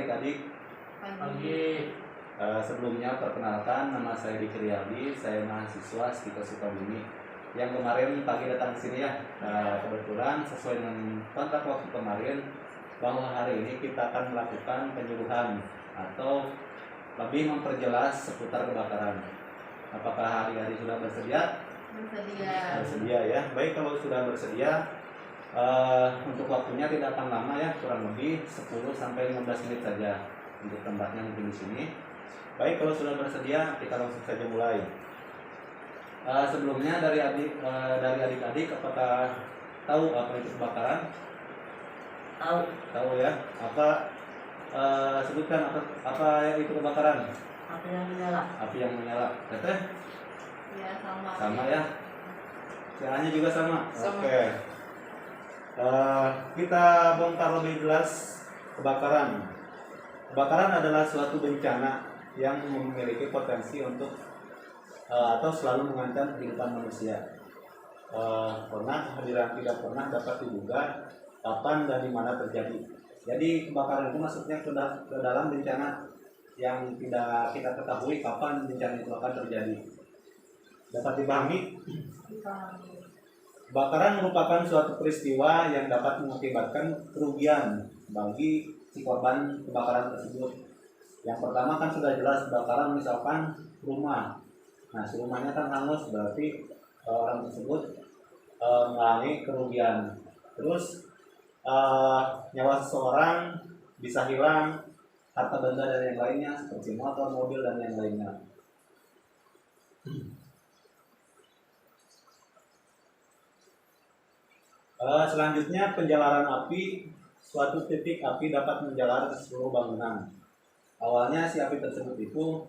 adik-adik. Pagi. Sebelumnya perkenalkan, nama saya Diki Riyadi, saya mahasiswa Stika Sukabumi yang kemarin pagi datang ke sini ya. Kebetulan sesuai dengan kontrak waktu kemarin bahwa hari ini kita akan melakukan penyuluhan atau lebih memperjelas seputar kebakaran. Apakah adik-adik sudah bersedia? Bersedia ya. Baik, kalau sudah bersedia, untuk waktunya tidak akan lama ya, kurang lebih 10-15 menit saja untuk tempatnya mungkin di sini. Baik, kalau sudah bersedia kita langsung saja mulai. Sebelumnya dari adik-adik apakah tahu apa itu kebakaran? Tahu ya. Sebutkan apa itu kebakaran? Api yang menyala. Api yang menyala. Teteh? Ya, sama. Sama ya. Caranya juga sama. Sama. Oke. Kita bongkar lebih jelas kebakaran. Kebakaran adalah suatu bencana yang memiliki potensi untuk atau selalu mengancam kehidupan manusia. Tidak pernah dapat diduga kapan dan di mana terjadi. Jadi kebakaran itu masuknya ke dalam bencana yang tidak kita ketahui kapan bencana itu akan terjadi. Dapat dipahami? Kebakaran merupakan suatu peristiwa yang dapat mengakibatkan kerugian bagi si korban kebakaran tersebut. Yang pertama kan sudah jelas kebakaran misalkan rumah. Nah, si rumahnya kan hangus, berarti orang tersebut mengalami kerugian. Terus nyawa seseorang bisa hilang, harta benda dan yang lainnya seperti motor, mobil dan yang lainnya. Selanjutnya penjalaran api. Suatu titik api dapat menjalar ke seluruh bangunan. Awalnya si api tersebut itu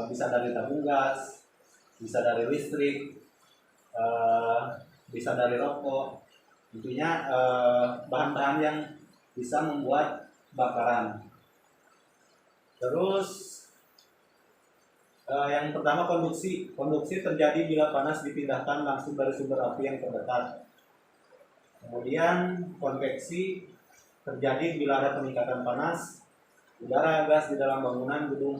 bisa dari tabung gas, bisa dari listrik, bisa dari rokok. Intinya bahan-bahan yang bisa membuat kebakaran. Terus yang pertama konduksi. Konduksi terjadi bila panas dipindahkan langsung dari sumber api yang terdekat. Kemudian konveksi terjadi bila ada peningkatan panas udara gas di dalam bangunan gedung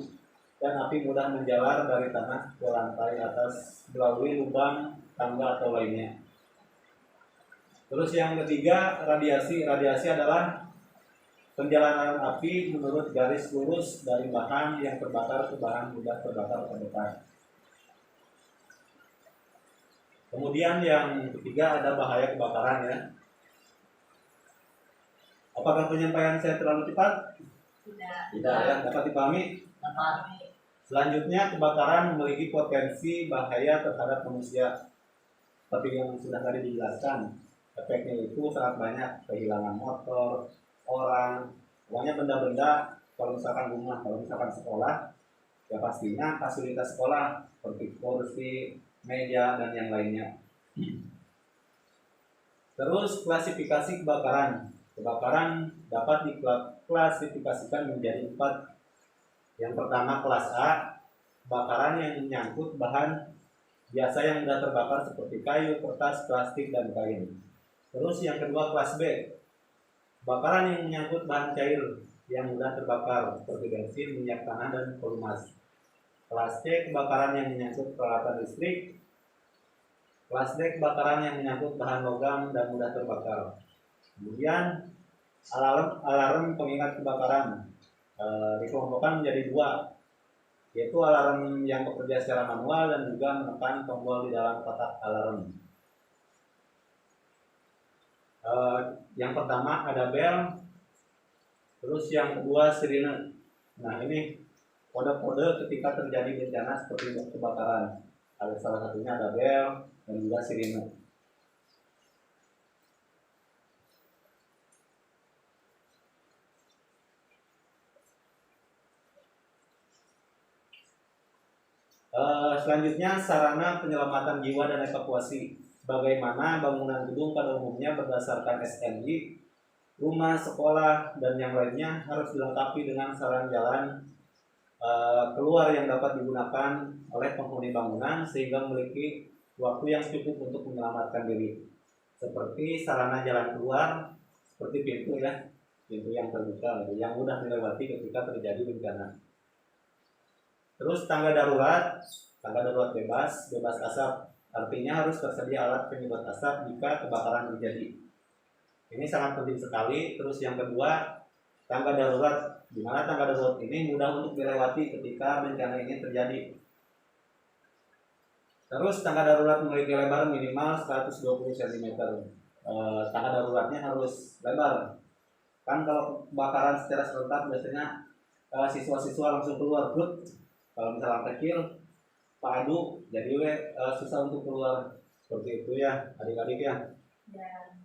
dan api mudah menjalar dari tanah ke lantai atas melalui lubang tangga atau lainnya. Terus yang ketiga radiasi. Radiasi adalah penjalaran api menurut garis lurus dari bahan yang terbakar ke bahan mudah terbakar terdekat. Kemudian yang ketiga ada bahaya kebakaran ya. Apakah penyampaian saya terlalu cepat? Tidak ya, dapat dipahami? Dapat. Selanjutnya kebakaran memiliki potensi bahaya terhadap manusia. Seperti yang sudah tadi dijelaskan, efeknya itu sangat banyak, kehilangan motor, orang, pokoknya benda-benda. Kalau misalkan rumah, kalau misalkan sekolah, ya pastinya fasilitas sekolah seperti kursi, meja dan yang lainnya. Terus klasifikasi kebakaran. Kebakaran dapat diklasifikasikan menjadi 4. Yang pertama kelas A, kebakaran yang menyangkut bahan biasa yang mudah terbakar seperti kayu, kertas, plastik, dan kain. Terus yang kedua kelas B, kebakaran yang menyangkut bahan cair yang mudah terbakar seperti bensin, minyak tanah, dan pelumas. Kelas C, kebakaran yang menyangkut peralatan listrik. Kelas D, kebakaran yang menyangkut bahan logam dan mudah terbakar. Kemudian alarm pengingat kebakaran dikelompokkan menjadi 2, yaitu alarm yang bekerja secara manual dan juga menekan tombol di dalam kotak alarm. Yang pertama ada bel, terus yang kedua sirine. Nah ini kode-kode ketika terjadi bencana seperti kebakaran. Ada salah satunya ada bel dan juga sirine. Selanjutnya sarana penyelamatan jiwa dan evakuasi. Bagaimana bangunan gedung pada umumnya berdasarkan SNI, rumah, sekolah, dan yang lainnya harus dilengkapi dengan sarana jalan keluar yang dapat digunakan oleh penghuni bangunan sehingga memiliki waktu yang cukup untuk menyelamatkan diri. Seperti sarana jalan keluar, seperti pintu ya, pintu yang terbuka yang mudah dilewati ketika terjadi bencana. Terus tangga darurat bebas asap, artinya harus tersedia alat penyedot asap jika kebakaran terjadi. Ini sangat penting sekali. Terus yang kedua, tangga darurat, di mana tangga darurat ini mudah untuk dilewati ketika bencana ini terjadi. Terus tangga darurat memiliki lebar minimal 120 cm. Tangga daruratnya harus lebar. Kan kalau kebakaran secara serentak biasanya siswa-siswa langsung keluar grup. Kalau misalnya kecil, padu, jadi susah untuk keluar. Seperti itu ya, adik-adik ya. Ya.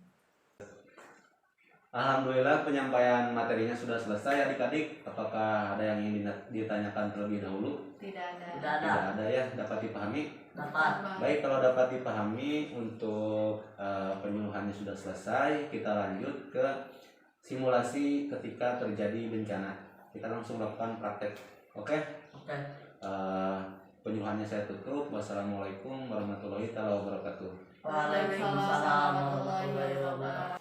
Alhamdulillah penyampaian materinya sudah selesai adik-adik. Apakah ada yang ingin ditanyakan terlebih dahulu? Tidak ada. Tidak ada ya, dapat dipahami? Dapat. Baik, kalau dapat dipahami untuk penyuluhannya sudah selesai, kita lanjut ke simulasi ketika terjadi bencana. Kita langsung lakukan praktek. Oke? Oke. Penyuluhannya saya tutup. Wassalamualaikum warahmatullahi wabarakatuh. Waalaikumsalam warahmatullahi wabarakatuh.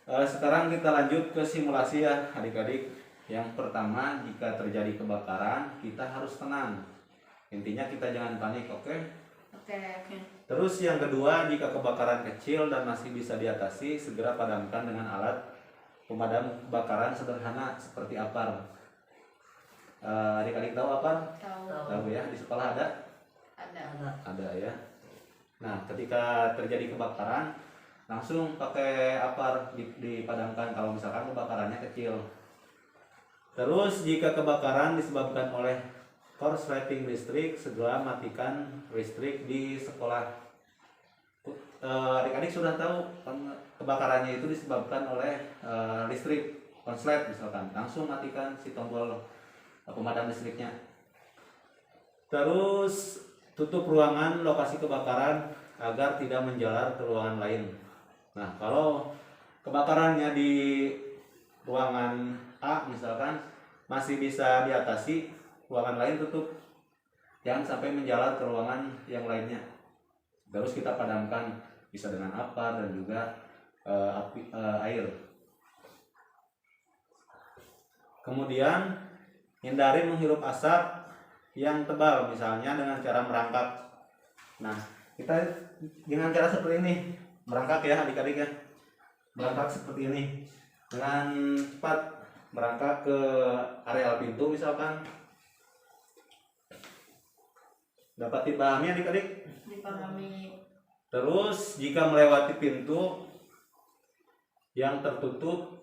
Sekarang kita lanjut ke simulasi ya adik-adik. Yang pertama, jika terjadi kebakaran, kita harus tenang. Intinya kita jangan panik, oke? Oke. Terus yang kedua, jika kebakaran kecil dan masih bisa diatasi, segera padamkan dengan alat pemadam kebakaran sederhana seperti apar. Adik-adik tahu apar? Tahu ya, di sekolah ada? Ada ya. Nah, ketika terjadi kebakaran, langsung pakai apar dipadamkan kalau misalkan kebakarannya kecil. Terus jika kebakaran disebabkan oleh korsleting listrik, segera matikan listrik di sekolah. Adik-adik sudah tahu kebakarannya itu disebabkan oleh listrik konslet misalkan, langsung matikan si tombol pemadam listriknya. Terus tutup ruangan lokasi kebakaran agar tidak menjalar ke ruangan lain. Nah, kalau kebakarannya di ruangan A misalkan masih bisa diatasi, ruangan lain tutup, jangan sampai menjalar ke ruangan yang lainnya. Terus kita padamkan bisa dengan apar dan juga air. Kemudian hindari menghirup asap yang tebal, misalnya dengan cara merangkak. Nah, kita dengan cara seperti ini, merangkak ya adik-adik ya, merangkak seperti ini, dengan cepat merangkak ke areal pintu misalkan. Dapat dipahami adik-adik? Dipahami. Terus jika melewati pintu yang tertutup,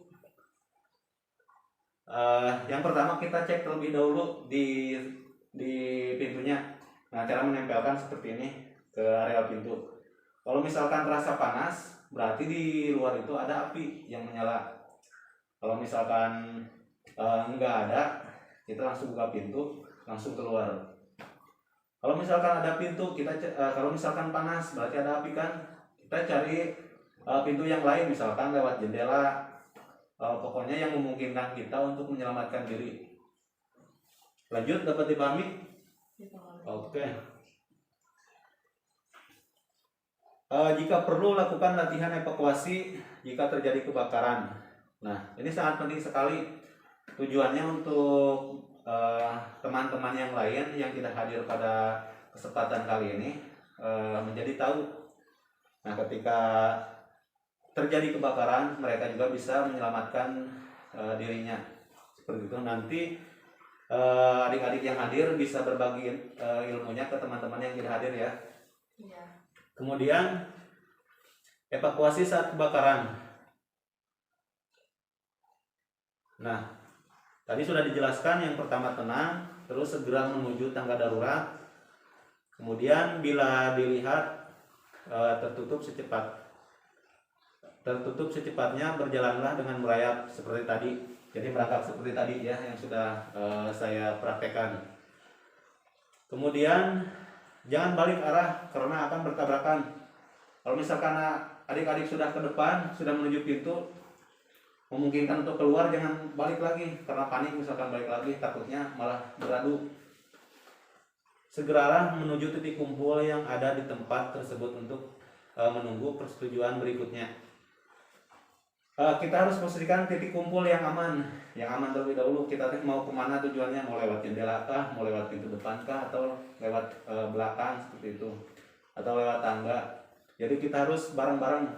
yang pertama kita cek terlebih dahulu di pintunya. Nah, cara menempelkan seperti ini ke area pintu. Kalau misalkan terasa panas, berarti di luar itu ada api yang menyala. Kalau misalkan enggak ada, kita langsung buka pintu, langsung keluar. Kalau misalkan ada pintu, kalau misalkan panas, berarti ada api kan? Kita cari pintu yang lain, misalkan lewat jendela. Pokoknya yang memungkinkan kita untuk menyelamatkan diri. Lanjut, dapat dipahami? Oke. Jika perlu, lakukan latihan evakuasi jika terjadi kebakaran. Nah, ini sangat penting sekali. Tujuannya untuk teman-teman yang lain yang tidak hadir pada kesempatan kali ini menjadi tahu. Nah, ketika terjadi kebakaran, mereka juga bisa menyelamatkan dirinya. Seperti itu. Nanti adik-adik yang hadir bisa berbagi ilmunya ke teman-teman yang tidak hadir ya. Iya. Kemudian evakuasi saat kebakaran. Nah, tadi sudah dijelaskan, yang pertama tenang, terus segera menuju tangga darurat. Kemudian bila dilihat tertutup secepatnya berjalanlah dengan merayap seperti tadi. Jadi merangkak seperti tadi ya, yang sudah saya praktekkan. Kemudian jangan balik arah karena akan bertabrakan. Kalau misalkan adik-adik sudah ke depan, sudah menuju pintu, memungkinkan untuk keluar, jangan balik lagi karena panik, misalkan balik lagi takutnya malah beradu. Segeralah menuju titik kumpul yang ada di tempat tersebut untuk menunggu persetujuan berikutnya. Kita harus pastikan titik kumpul yang aman terlebih dahulu. Kita mau kemana tujuannya, mau lewat jendela kah, mau lewat pintu depan kah, atau lewat belakang seperti itu, atau lewat tangga. Jadi kita harus bareng-bareng.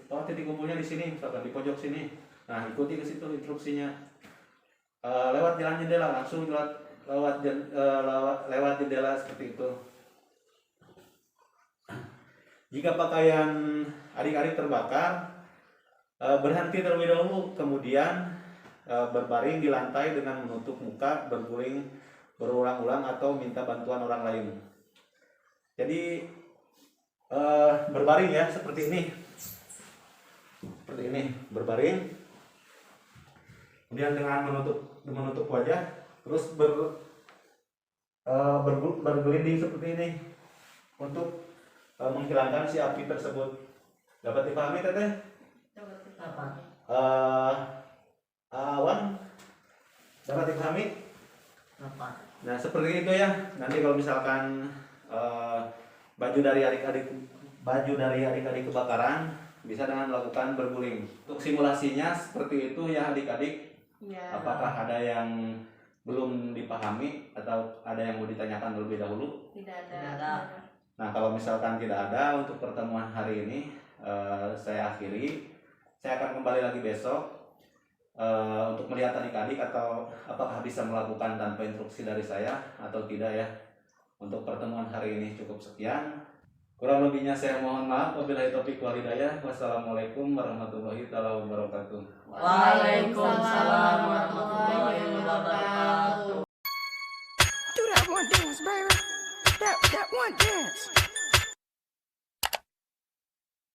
Oh, titik kumpulnya di sini, misalkan di pojok sini. Nah, ikuti ke situ instruksinya. Lewat jalan jendela, langsung lewat jendela seperti itu. Jika pakaian adik-adik terbakar, berhenti terlebih dahulu, kemudian berbaring di lantai dengan menutup muka, berguling berulang-ulang atau minta bantuan orang lain. Jadi berbaring ya, seperti ini, berbaring, kemudian dengan menutup wajah, terus bergelinding seperti ini untuk menghilangkan si api tersebut. Dapat dipahami teteh? Apa? Awan dapat dipahami? Apa? Nah, seperti itu ya. Nanti kalau misalkan baju dari adik-adik kebakaran, bisa dengan melakukan berguling. Untuk simulasinya seperti itu ya adik-adik. Ya. Apakah ada yang belum dipahami atau ada yang mau ditanyakan terlebih dahulu? Tidak ada. Nah, kalau misalkan tidak ada untuk pertemuan hari ini, saya akhiri. Saya akan kembali lagi besok untuk melihat adik-adik atau apakah bisa melakukan tanpa instruksi dari saya atau tidak ya. Untuk pertemuan hari ini cukup sekian. Kurang lebihnya saya mohon maaf. Wabillahi taufiq wal hidayah. Wassalamualaikum warahmatullahi wabarakatuh. Waalaikumsalam warahmatullahi wabarakatuh. Do that one dance, baby. That one dance.